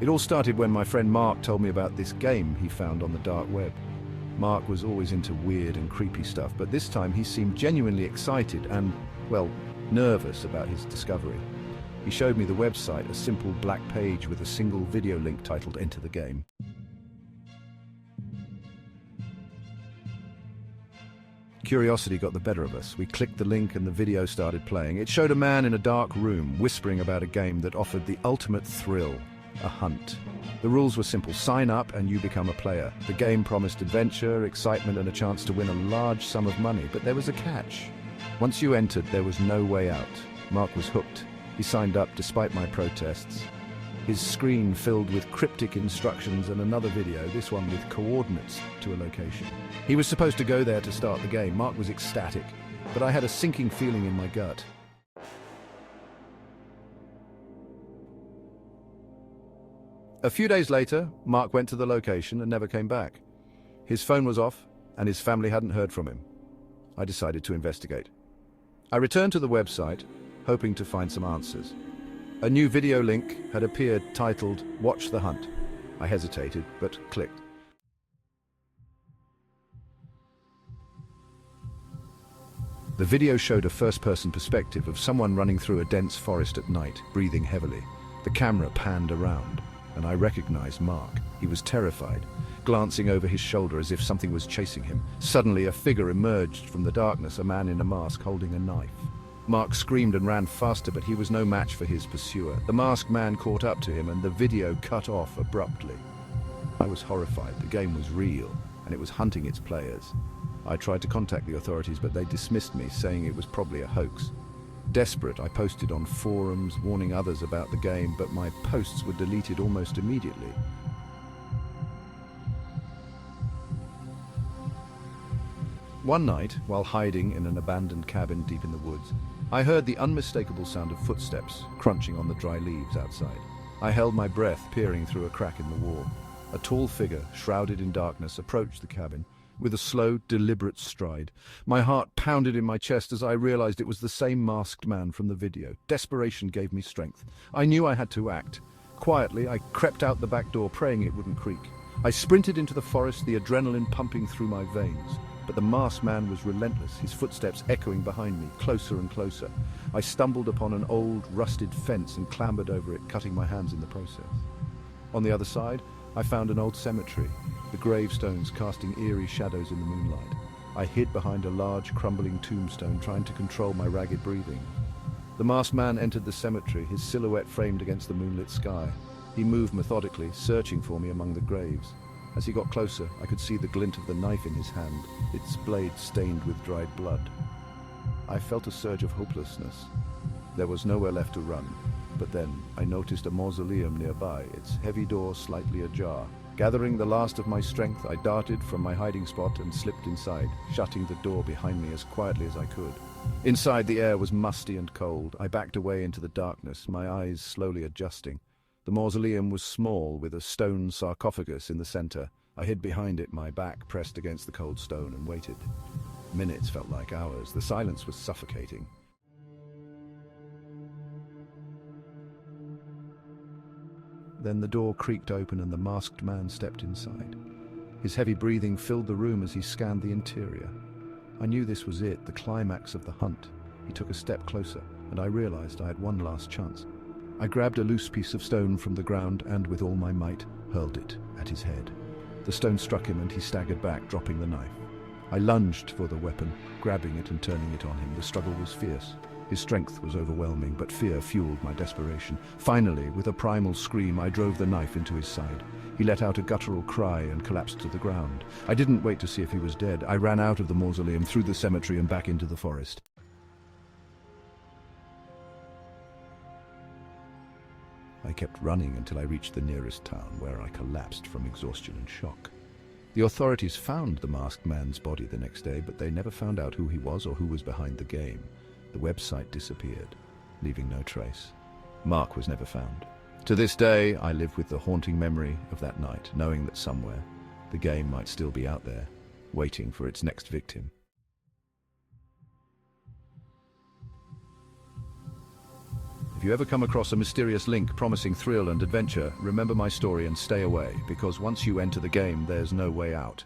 It all started when my friend Mark told me about this game he found on the dark web. Mark was always into weird and creepy stuff, but this time he seemed genuinely excited and, well, nervous about his discovery. He showed me the website, a simple black page with a single video link titled "Enter the Game." Curiosity got the better of us. We clicked the link and the video started playing. It showed a man in a dark room whispering about a game that offered the ultimate thrill, a hunt. The rules were simple: sign up and you become a player. The game promised adventure, excitement, and a chance to win a large sum of money, but there was a catch. Once you entered, there was no way out. Mark was hooked. He signed up despite my protests. His screen filled with cryptic instructions and another video, this one with coordinates to a location. He was supposed to go there to start the game. Mark was ecstatic, but I had a sinking feeling in my gut. A few days later, Mark went to the location and never came back. His phone was off, and his family hadn't heard from him. I decided to investigate. I returned to the website, hoping to find some answers. A new video link had appeared titled "Watch the Hunt." I hesitated, but clicked. The video showed a first-person perspective of someone running through a dense forest at night, breathing heavily. The camera panned around, and I recognized Mark. He was terrified, glancing over his shoulder as if something was chasing him. Suddenly, a figure emerged from the darkness, a man in a mask holding a knife. Mark screamed and ran faster, but he was no match for his pursuer. The masked man caught up to him, and the video cut off abruptly. I was horrified. The game was real, and it was hunting its players. I tried to contact the authorities, but they dismissed me, saying it was probably a hoax. Desperate, I posted on forums, warning others about the game, but my posts were deleted almost immediately. One night, while hiding in an abandoned cabin deep in the woods, I heard the unmistakable sound of footsteps crunching on the dry leaves outside. I held my breath, peering through a crack in the wall. A tall figure, shrouded in darkness, approached the cabin with a slow, deliberate stride. My heart pounded in my chest as I realized it was the same masked man from the video. Desperation gave me strength. I knew I had to act. Quietly, I crept out the back door, praying it wouldn't creak. I sprinted into the forest, the adrenaline pumping through my veins. But the masked man was relentless, his footsteps echoing behind me, closer and closer. I stumbled upon an old, rusted fence and clambered over it, cutting my hands in the process. On the other side, I found an old cemetery, the gravestones casting eerie shadows in the moonlight. I hid behind a large, crumbling tombstone, trying to control my ragged breathing. The masked man entered the cemetery, his silhouette framed against the moonlit sky. He moved methodically, searching for me among the graves. As he got closer, I could see the glint of the knife in his hand, its blade stained with dried blood. I felt a surge of hopelessness. There was nowhere left to run, but then I noticed a mausoleum nearby, its heavy door slightly ajar. Gathering the last of my strength, I darted from my hiding spot and slipped inside, shutting the door behind me as quietly as I could. Inside, the air was musty and cold. I backed away into the darkness, my eyes slowly adjusting. The mausoleum was small, with a stone sarcophagus in the center. I hid behind it, my back pressed against the cold stone, and waited. Minutes felt like hours. The silence was suffocating. Then the door creaked open and the masked man stepped inside. His heavy breathing filled the room as he scanned the interior. I knew this was it, the climax of the hunt. He took a step closer, and I realized I had one last chance. I grabbed a loose piece of stone from the ground and, with all my might, hurled it at his head. The stone struck him and he staggered back, dropping the knife. I lunged for the weapon, grabbing it and turning it on him. The struggle was fierce. His strength was overwhelming, but fear fueled my desperation. Finally, with a primal scream, I drove the knife into his side. He let out a guttural cry and collapsed to the ground. I didn't wait to see if he was dead. I ran out of the mausoleum, through the cemetery and back into the forest. I kept running until I reached the nearest town, where I collapsed from exhaustion and shock. The authorities found the masked man's body the next day, but they never found out who he was or who was behind the game. The website disappeared, leaving no trace. Mark was never found. To this day, I live with the haunting memory of that night, knowing that somewhere, the game might still be out there, waiting for its next victim. If you ever come across a mysterious link promising thrill and adventure, remember my story and stay away, because once you enter the game, there's no way out.